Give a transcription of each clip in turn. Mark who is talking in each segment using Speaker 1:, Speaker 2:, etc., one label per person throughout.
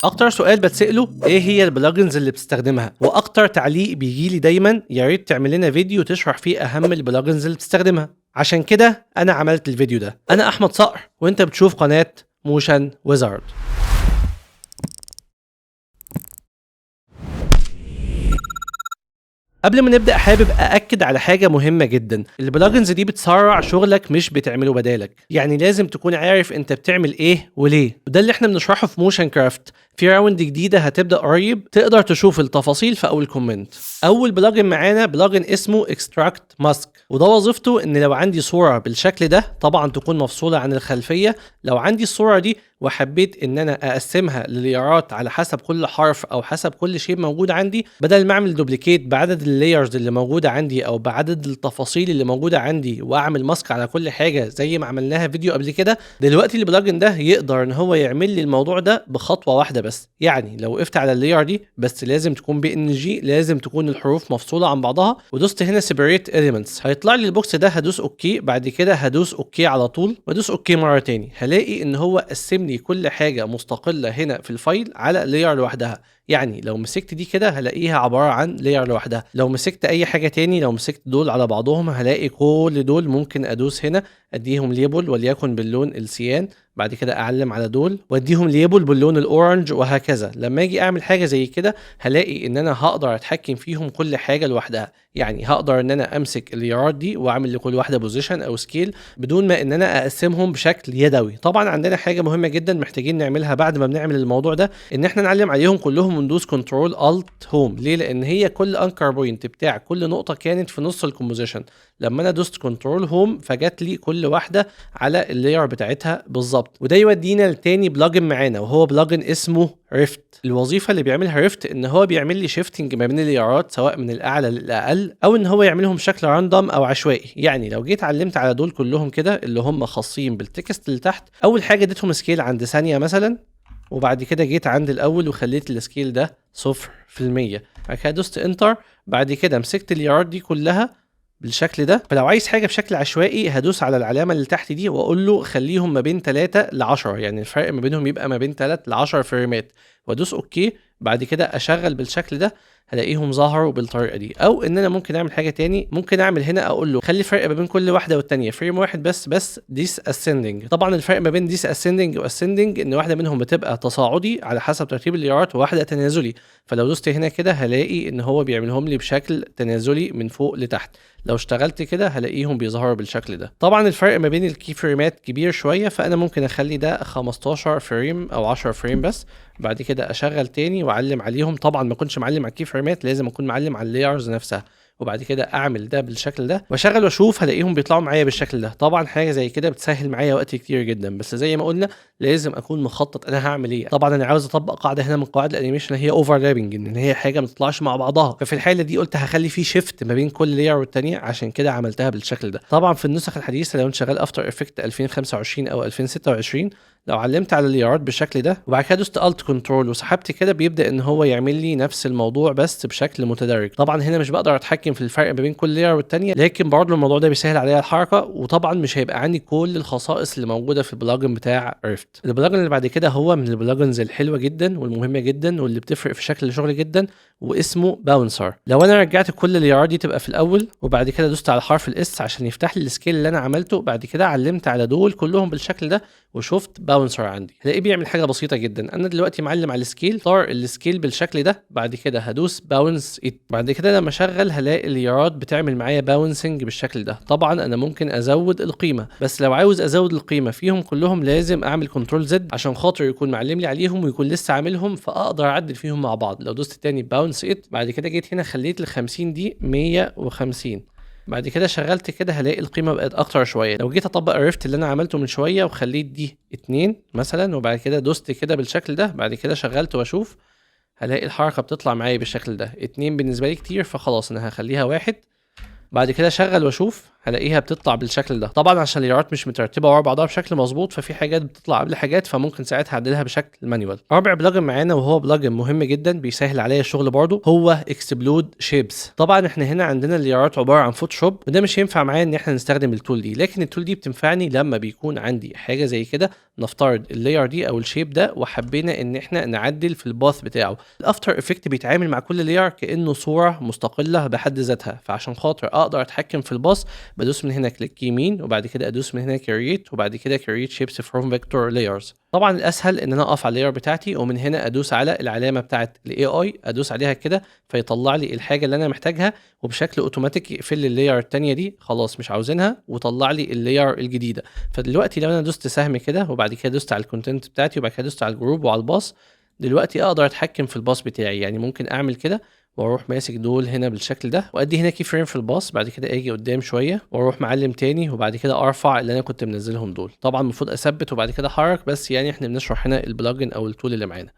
Speaker 1: اكتر سؤال بتسأله ايه هي البلجنز اللي بتستخدمها، واكتر تعليق بيجيلي دايما يا ريت تعمل لنا فيديو تشرح فيه اهم البلجنز اللي بتستخدمها. عشان كده انا عملت الفيديو ده. انا احمد صقر وانت بتشوف قناة موشن ويزارد. قبل ما نبدأ حابب أأكد على حاجة مهمة جدا، البلجنز دي بتسرع شغلك مش بتعمله بدالك، يعني لازم تكون عارف انت بتعمل ايه وليه، وده اللي احنا بنشرحه في موشن كرافت. في راوند جديدة هتبدأ قريب، تقدر تشوف التفاصيل في أول كومنت. أول بلجن معانا بلجن اسمه اكستراكت ماسك، وده وظيفته ان لو عندي صورة بالشكل ده طبعا تكون مفصولة عن الخلفية. لو عندي الصورة دي وحبيت ان انا اقسمها لليارات على حسب كل حرف او حسب كل شيء موجود عندي، بدل ما اعمل دوبليكيت بعدد اللايرز اللي موجوده عندي او بعدد التفاصيل اللي موجوده عندي واعمل ماسك على كل حاجه زي ما عملناها فيديو قبل كده، دلوقتي البلجن ده يقدر ان هو يعمل لي الموضوع ده بخطوه واحده بس. يعني لو وقفت على اللاير دي بس لازم تكون PNG، لازم تكون الحروف مفصوله عن بعضها، ودوست هنا سيبريت اليمنتس، هيطلع لي البوكس ده. هدوس اوكي، بعد كده هدوس اوكي على طول وادوس اوكي مره تاني، هلاقي ان هو قسم لي كل حاجه مستقله هنا في الفايل على لاير لوحدها. يعني لو مسكت دي كده هلاقيها عباره عن لاير لوحدها، لو مسكت اي حاجه تاني، لو مسكت دول على بعضهم هلاقي كل دول ممكن ادوس هنا اديهم ليبل وليكن باللون السيان، بعد كده اعلم على دول واديهم ليبل باللون الاورنج، وهكذا. لما اجي اعمل حاجه زي كده هلاقي ان انا هقدر اتحكم فيهم كل حاجه لوحدها. يعني هقدر ان انا امسك اليارات دي واعمل لكل واحده بوزيشن او سكيل بدون ما ان انا اقسمهم بشكل يدوي. طبعا عندنا حاجه مهمه جدا محتاجين نعملها بعد ما بنعمل الموضوع ده، ان احنا نعلم عليهم كلهم وندوس كنترول الت هوم. ليه؟ لان هي كل انكر بوينت بتاع كل نقطه كانت في نص الكومبوزيشن، لما انا دوست كنترول هوم فجات لي كل واحده على اللاير بتاعتها بالظبط. وده يودينا لتاني بلجن معانا، وهو بلجن اسمه ريفت. الوظيفه اللي بيعملها ريفت ان هو بيعمل لي شيفتنج ما بين اللايرات سواء من الاعلى للاقل، او ان هو يعملهم بشكل راندوم او عشوائي. يعني لو جيت علمت على دول كلهم كده اللي هم خاصين بالتكست اللي تحت، اول حاجه اديتهم سكيل عند ثانيه مثلا، وبعد كده جيت عند الاول وخليت السكيل ده 0%، بعد كده دوست انتر، بعد كده مسكت اللايرات دي كلها بالشكل ده. فلو عايز حاجه بشكل عشوائي هدوس على العلامه اللي تحت دي واقول له خليهم ما بين 3 ل 10، يعني الفرق ما بينهم يبقى ما بين 3 ل 10 فريمات، وادوس اوكي. بعد كده اشغل بالشكل ده هلاقيهم ظهروا بالطريقه دي. او ان انا ممكن اعمل حاجه تاني، ممكن اعمل هنا اقول له خلي الفرق ما بين كل واحده والتانيه فريم واحد بس ديس اسندنج. طبعا الفرق ما بين ديس اسندنج واسندنج ان واحده منهم بتبقى تصاعدي على حسب ترتيب اللايرات وواحده تنازلي، فلو دوست هنا كده هلاقي ان هو بيعملهم لي بشكل تنازلي من فوق لتحت. لو اشتغلت كده هلاقيهم بيظهروا بالشكل ده. طبعا الفرق ما بين الكي فريمات كبير شويه، فانا ممكن اخلي ده 15 فريم او 10 فريم بس. بعد كده اشغل تاني واعلم عليهم، طبعا ما اكونش معلم على الكي فريمات، لازم اكون معلم على اللايرز نفسها، وبعد كده اعمل ده بالشكل ده واشغل واشوف هلاقيهم بيطلعوا معايا بالشكل ده. طبعا حاجه زي كده بتسهل معايا وقت كتير جدا، بس زي ما قلنا لازم اكون مخطط انا هعمل ايه. طبعا انا عاوز اطبق قاعده هنا من قواعد الانيميشن هي اوفرلابنج، ان هي حاجه ما تطلعش مع بعضها، ففي الحاله دي قلت هخلي في شيفت ما بين كل لاير والثانيه، عشان كده عملتها بالشكل ده. طبعا في النسخ الحديثه لو انت شغال افتر افكت 2025 او 2026، لو علمت على اللايرات بالشكل ده وبعد كده دوست الت كنترول وسحبت كده، بيبدا ان هو يعمل لي نفس الموضوع بس بشكل متدرج. طبعا هنا مش بقدر اتحكم في الفرق ما بين كل لاير والتانيه، لكن برضه الموضوع ده بيسهل عليا الحركه، وطبعا مش هيبقى عندي كل الخصائص اللي موجوده في البلجن بتاع ريفت. البلجن اللي بعد كده هو من البلجنز الحلوه جدا والمهمه جدا واللي بتفرق في شكل الشغل جدا، واسمه باونسر. لو انا رجعت كل اللايرات دي تبقى في الاول، وبعد كده دوست على حرف الاس عشان يفتح لي السكيل اللي انا عملته، بعد كده علمت على دول كلهم بالشكل ده وشفت باونسر عندي، هلاقيه بيعمل حاجه بسيطه جدا. انا دلوقتي معلم على السكيل، طار السكيل بالشكل ده، بعد كده هدوس باونس ات، بعد كده لما اشغل هلاقي اللايرات بتعمل معايا باونسنج بالشكل ده. طبعا انا ممكن ازود القيمه، بس لو عاوز ازود القيمه فيهم كلهم لازم اعمل كنترول زد عشان خاطر يكون معلم لي عليهم ويكون لسه عاملهم، فاقدر اعدل فيهم مع بعض. لو دوست تاني باونس ات، بعد كده جيت هنا خليت ال50 دي 150، بعد كده شغلت كده هلاقي القيمه بقت اكتر شويه. لو جيت اطبق الريفت اللي انا عملته من شويه وخليت دي 2 مثلا، وبعد كده دوست كده بالشكل ده، بعد كده شغلت واشوف هلاقي الحركه بتطلع معايا بالشكل ده. 2 بالنسبه لي كتير، فخلاص انا هخليها 1. بعد كده شغل واشوف هلاقيها بتطلع بالشكل ده. طبعا عشان اللايرات مش مترتبه ورا بعضها بشكل مظبوط، ففي حاجات بتطلع قبل حاجات، فممكن ساعتها اعدلها بشكل مانيوال. رابع بلجن معانا وهو بلجن مهم جدا بيسهل عليا الشغل برضه، هو اكسبلود شيبس. طبعا احنا هنا عندنا اللايرات عباره عن فوتوشوب، وده مش ينفع معايا ان احنا نستخدم التول دي، لكن التول دي بتنفعني لما بيكون عندي حاجه زي كده. نفترض اللاير دي او الشيب ده وحبينا ان احنا نعدل في الباث بتاعه. الافتر افكت بيتعامل مع كل لاير كانه صوره مستقله بحد ذاتها، فعشان خاطر اقدر اتحكم في الباث بدوس من هنا كليك يمين، وبعد كده ادوس من هنا كرييت، وبعد كده كرييت شيبس فروم فيكتور لايرز. طبعا الاسهل ان انا اقف على اللاير بتاعتي ومن هنا ادوس على العلامه بتاعت الاي اي، ادوس عليها كده فيطلع لي الحاجه اللي انا محتاجها، وبشكل اوتوماتيك يقفل لي اللاير الثانيه دي خلاص مش عاوزينها، وطلع لي اللاير الجديده. فدلوقتي لو انا دوست سهم كده وبعد كده دوست على الكونتنت بتاعتي وبعد كده دوست على الجروب وعلى الباص، دلوقتي اقدر اتحكم في الباص بتاعي. يعني ممكن اعمل كده واروح ماسك دول هنا بالشكل ده، وادي هنا كي فريم في الباص، بعد كده اجي قدام شويه واروح معلم تاني، وبعد كده ارفع اللي انا كنت منزلهم دول. طبعا المفروض اثبت وبعد كده احرك، بس يعني احنا بنشرح هنا البلجن او التول اللي معانا.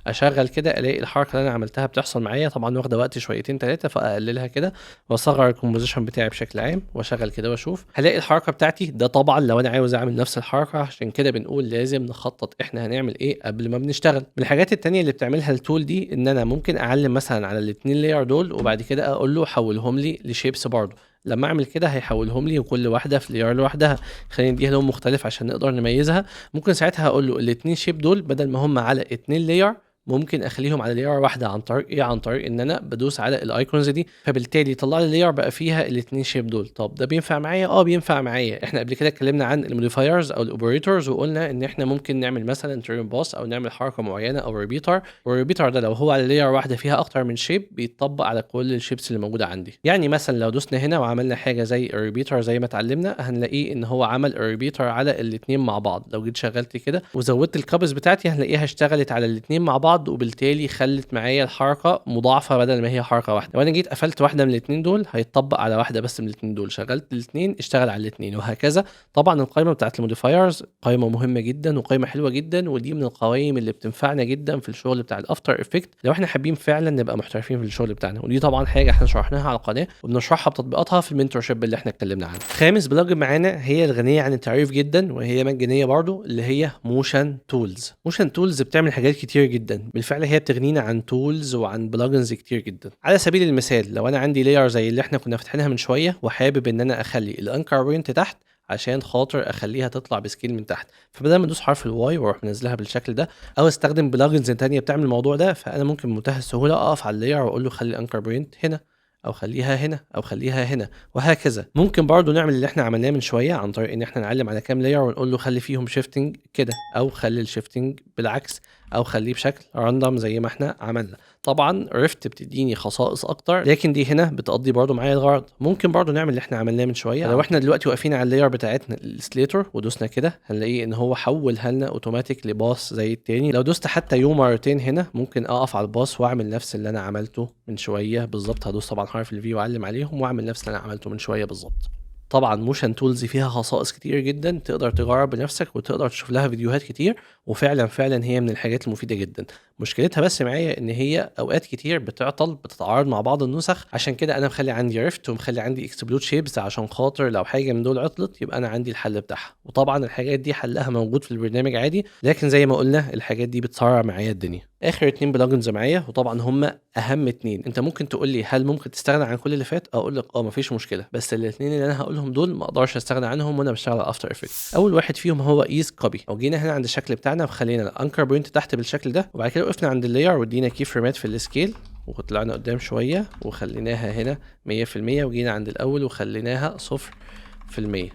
Speaker 1: اشغل كده الاقي الحركه اللي انا عملتها بتحصل معايا، طبعا واخده وقت شويتين 3، فاقللها كده واصغر الكومبوزيشن بتاعي بشكل عام واشغل كده واشوف هلاقي الحركه بتاعتي. ده طبعا لو انا عاوز اعمل نفس الحركه، عشان كده بنقول لازم نخطط احنا هنعمل ايه قبل ما بنشتغل. من الحاجات التانية اللي بتعملها التول دي ان انا ممكن اعلم مثلا على الاثنين لاير دول، وبعد كده اقول له حولهم لي لشيبس برضه. لما اعمل كده هيحولهم لي وكل واحده في لاير لوحدها. خلينا نديها لون مختلف عشان نقدر نميزها. ممكن ساعتها اقول له الاثنين شيب دول بدل ما هم على 2 لاير ممكن اخليهم على لاير واحده. عن طريق ايه؟ عن طريق ان انا بدوس على الايكونز دي، فبالتالي يطلع لي لاير بقى فيها الاثنين شيب دول. طب ده بينفع معايا؟ بينفع معايا. احنا قبل كده اتكلمنا عن الموديفايرز او الاوبريتورز، وقلنا ان احنا ممكن نعمل مثلا ترين باس او نعمل حركه معينه او ريبيتر، والريبيتر ده لو هو على لاير واحده فيها اكتر من شيب بيتطبق على كل الشيبس اللي موجوده عندي. يعني مثلا لو دوسنا هنا وعملنا حاجه زي الريبيتر زي ما اتعلمنا، هنلاقيه ان هو عمل الريبيتر على الاثنين مع بعض. لو جيت شغلت كده وزودت الكابس بتاعتي هنلاقيها اشتغلت على الاثنين مع بعض، وبالتالي خلت معايا الحركه مضاعفه بدل ما هي حركه واحده. لو انا جيت قفلت واحده من الاثنين دول هيتطبق على واحده بس من الاثنين دول، شغلت الاثنين اشتغل على الاثنين، وهكذا. طبعا القائمه بتاعت الموديفايرز قائمه مهمه جدا وقائمه حلوه جدا، ودي من القوائم اللي بتنفعنا جدا في الشغل بتاع الافتر افكت لو احنا حابين فعلا نبقى محترفين في الشغل بتاعنا. ودي طبعا حاجه احنا شرحناها على القناه وبنشرحها بتطبيقاتها في المنتور شيب اللي احنا اتكلمنا عنها. خامس بلجن معانا هي الغنيه عن التعريف جدا وهي مجانيه برضو، اللي هي موشن تولز. موشن تولز بتعمل حاجات كتير جدا، بالفعل هي بتغنينا عن تولز وعن بلجنز كتير جدا. على سبيل المثال لو انا عندي لاير زي اللي احنا كنا فاتحينها من شويه وحابب ان انا اخلي الانكر بوينت تحت عشان خاطر اخليها تطلع بسكيل من تحت، فبدل ما ادوس حرف الواي واروح منزلها بالشكل ده او استخدم بلجنز ثانيه بتعمل الموضوع ده، فانا ممكن بمنتهى السهوله اقف على اللاير واقول له خلي الانكر بوينت هنا او خليها هنا او خليها هنا وهكذا. ممكن برضو نعمل اللي احنا عملناه من شويه عن طريق ان احنا نعلم على كام لاير ونقول له خلي فيهم شيفتنج كده، او خلي الشيفتنج بالعكس، او خليه بشكل راندوم زي ما احنا عملنا. طبعا ريفت بتديني خصائص اكتر، لكن دي هنا بتقضي برضو معايا الغرض. ممكن برضو نعمل اللي احنا عملناه من شويه. لو احنا دلوقتي واقفين على اللاير بتاعتنا السليتور ودوسنا كده هنلاقيه ان هو حولها لنا اوتوماتيك لباص زي التاني. لو دوست حتى يو مرتين هنا ممكن اقف على الباص واعمل نفس اللي انا عملته من شويه بالظبط. هدوس طبعا حرف الفي واعلم عليهم واعمل نفس اللي انا عملته من شويه بالظبط. طبعا موشن تولز فيها خصائص كتير جدا تقدر تجرب بنفسك وتقدر تشوف لها فيديوهات كتير، وفعلا هي من الحاجات المفيده جدا. مشكلتها بس معايا ان هي اوقات كتير بتعطل، بتتعارض مع بعض النسخ، عشان كده انا مخلي عندي ريفت ومخلي عندي اكسبلود شيبس عشان خاطر لو حاجه من دول عطلت يبقى انا عندي الحل بتاعها. وطبعا الحاجات دي حلها موجود في البرنامج عادي، لكن زي ما قلنا الحاجات دي بتسرع معايا الدنيا. اخر 2 بلجنز معايا وطبعا هم اهم 2. انت ممكن تقول لي هل ممكن تستغنى عن كل اللي فات؟ اقول لك مفيش مشكله، بس الاثنين اللي انا هقولهم دول ما اقدرش استغنى عنهم وانا بشتغل على افتر افكتس. اول واحد فيهم هو ايز كوبي. لو جينا هنا عند الشكل بتاعنا وخلينا الانكر بوينت تحت بالشكل ده، وبعد كده وقفنا عند اللاير ودينا كي فريمات في السكيل وطلعنا قدام شويه وخليناها هنا 100%، وجينا عند الاول وخليناها 0%.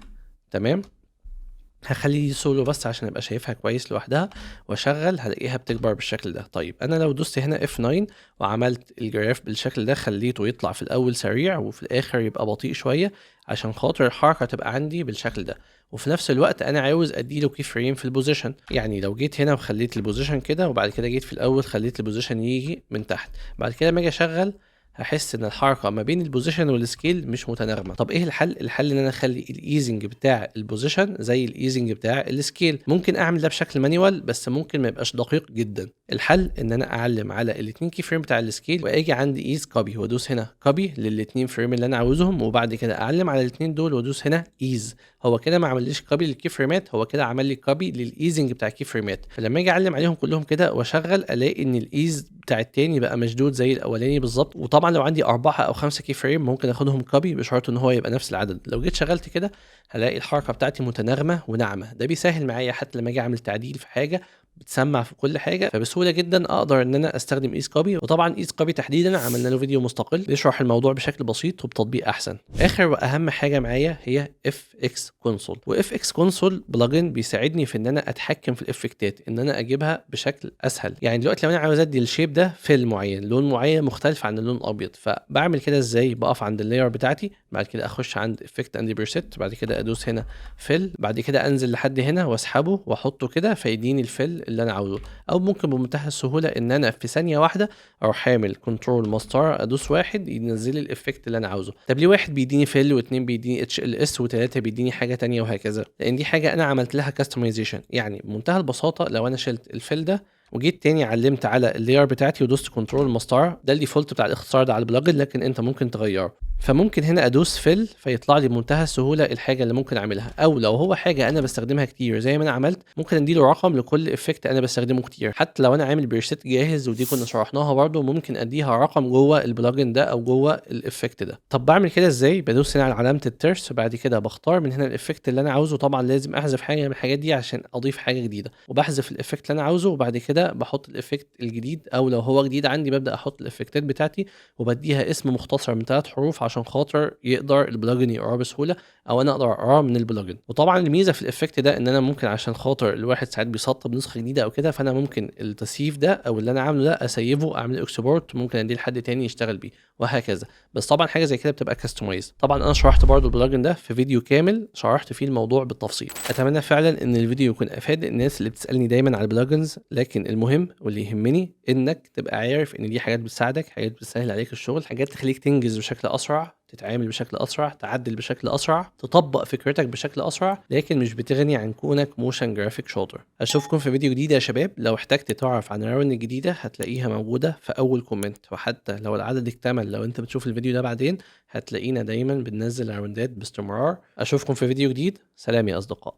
Speaker 1: تمام. هخلي دي سولو بس عشان ابقى شايفها كويس لوحدها، واشغل هلاقيها بتكبر بالشكل ده. طيب انا لو دوست هنا F9 وعملت الجراف بالشكل ده خليته يطلع في الاول سريع وفي الاخر يبقى بطيء شويه عشان خاطر الحركه تبقى عندي بالشكل ده، وفي نفس الوقت انا عاوز اديله كي فريم في البوزيشن. يعني لو جيت هنا وخليت البوزيشن كده وبعد كده جيت في الاول خليت البوزيشن يجي من تحت، بعد كده لما اجي اشغل هحس ان الحركه ما بين البوزيشن والسكيل مش متناغمه. طب ايه الحل؟ الحل ان انا اخلي الايزنج بتاع البوزيشن زي الايزنج بتاع السكيل. ممكن اعمل ده بشكل مانيوال بس ممكن ما يبقاش دقيق جدا. الحل ان انا اعلم على الاثنين كي فريم بتاع السكيل واجي عند ايز كوبي وادوس هنا كوبي للاثنين فريم اللي انا عاوزهم، وبعد كده اعلم على الاثنين دول وادوس هنا ايز. هو كده ما عمليش كوبي للكي فريمات، هو كده عمل لي كوبي للايزنج بتاع الكي فريمات. فلما اجي اعلم عليهم كلهم كده واشغل الاقي ان الايز بتاع التاني بقى مشدود زي الاولاني بالظبط. وطبعا لو عندي 4 أو 5 كي فريم ممكن اخدهم كوبي بشرط ان هو يبقى نفس العدد. لو جيت شغلت كده هلاقي الحركه بتاعتي متناغمه وناعمه. ده بيسهل معايا حتى لما اجي اعمل تعديل في حاجه بتسمع في كل حاجه، فبسهوله جدا اقدر ان انا استخدم ايز كوبي. وطبعا ايز كوبي تحديدا عملنا له فيديو مستقل بيشرح الموضوع بشكل بسيط وبتطبيق احسن. اخر واهم حاجه معايا هي اف اكس كونسول. واف اكس كونسول بلجن بيساعدني في ان انا اتحكم في الافكتات، ان انا اجيبها بشكل اسهل. يعني دلوقتي لو انا عاوز ادي الشيب ده فيل معين، لون معين مختلف عن اللون الابيض، فبعمل كده ازاي؟ بقف عند اللاير بتاعتي، بعد كده اخش عند افكت اند بريسيت، بعد كده ادوس هنا فيل، بعد كده انزل لحد هنا واسحبه واحطه كده فيديني الفيل اللي انا عاوزه. او ممكن بمنتهى السهوله ان انا في ثانيه واحده اروح عامل كنترول مسطره ادوس واحد ينزل لي الافكت اللي انا عاوزه. طب ليه واحد بيديني فيل واثنين بيديني اتش ال اس وثلاثه بيديني حاجه تانية وهكذا؟ لان دي حاجه انا عملت لها كاستمايزيشن. يعني بمنتهى البساطه لو انا شلت الفيل ده وجيت تاني علمت على اللاير بتاعتي ودوست كنترول مسطره، ده الديفولت بتاع الاختصار ده على البلجن، لكن انت ممكن تغيره. فممكن هنا ادوس فيل فيطلع لي بمنتهى السهوله الحاجه اللي ممكن اعملها. او لو هو حاجه انا بستخدمها كتير زي ما انا عملت ممكن اديله رقم لكل افكت انا بستخدمه كتير. حتى لو انا عامل بريسيت جاهز ودي كنا شرحناها برده ممكن اديها رقم جوه البلجن ده او جوه الافكت ده. طب بعمل كده ازاي؟ بدوس هنا على علامه الترس وبعد كده بختار من هنا الافكت اللي انا عاوزه. طبعا لازم احذف حاجه من الحاجات دي عشان اضيف حاجه جديده، وبحذف الافكت اللي انا عاوزه وبعد كده بحط الافكت الجديد. او لو هو جديد عندي ببدا احط الافكتات بتاعتي وبديها اسم مختصر من 3 حروف عشان خاطر يقدر البلجن يقراه بسهوله او انا اقدر اقراه من البلجن. وطبعا الميزه في الافكت ده ان انا ممكن عشان خاطر الواحد ساعات بيسطب نسخه جديده او كده، فانا ممكن التسييف ده او اللي انا عامله ده اسيفه اعمل اكسبورت، ممكن اديه لحد تاني يشتغل بيه وهكذا. بس طبعا حاجه زي كده بتبقى كاستمايز. طبعا انا شرحت برضو البلجن ده في فيديو كامل شرحت فيه الموضوع بالتفصيل. اتمنى فعلا ان الفيديو يكون افاد الناس اللي بتسالني دايما على البلجنز، لكن المهم واللي يهمني انك تبقى عارف ان دي حاجات بتساعدك، حاجات بتسهل عليك الشغل، حاجات تخليك تنجز بشكل اسرع، تتعامل بشكل اسرع، تعدل بشكل اسرع، تطبق فكرتك بشكل اسرع، لكن مش بتغني عن كونك موشن جرافيك شاطر. اشوفكم في فيديو جديد يا شباب. لو احتجت تعرف عن الراوند الجديده هتلاقيها موجوده في اول كومنت، وحتى لو العدد اكتمل لو انت بتشوف الفيديو ده بعدين هتلاقينا دايما بننزل راوندات باستمرار. اشوفكم في فيديو جديد. سلام يا اصدقاء.